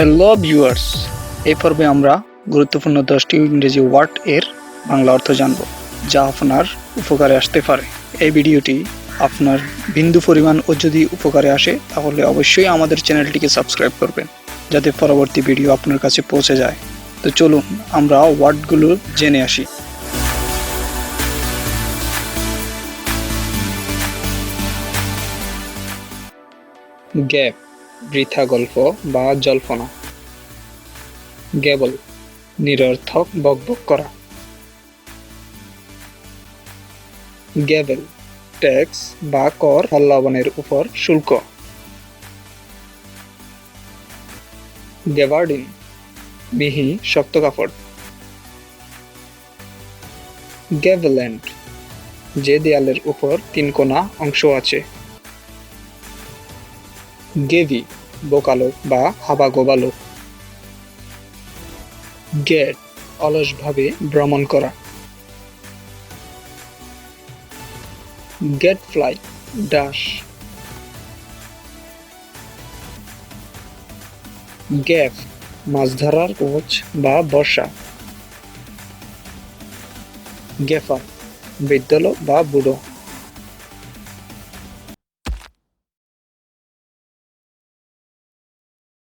Hello viewers, এই পর্বে আমরা গুরুত্বপূর্ণ 10টি ইংরেজি ওয়ার্ড এর বাংলা অর্থ জানব, যা আপনার উপকারে আসতে পারে। এই ভিডিওটি আপনার বিন্দু পরিমাণও যদি উপকারে আসে তাহলে অবশ্যই আমাদের চ্যানেলটিকে সাবস্ক্রাইব করবেন, যাতে পরবর্তী ভিডিও আপনার কাছে পৌঁছে যায়। তো চলুন আমরা ওয়ার্ডগুলো জেনে আসি। গ্যাপ, বৃথা গল্প বা জল্পনা। গ্যাবল, নিরর্থক বকবক করা। গ্যাবেল, ট্যাক্স বা কর বা লবণের উপর শুল্ক। গ্যাবার্ডিন, মিহি শক্ত কাপড়। গ্যাভেল্যান্ড, যে দেয়ালের উপর 3 কোণা অংশ আছে। গেভি, বোকালো বা হাবাগোবালো। গেট, অলসভাবে ভ্রমণ করা। গেট ফ্লাই, ডাস। গ্যাফ, মাছ ধরার কোচ বা বর্ষা। গেফার, বৃদ্ধ লোক বা বুড়ো।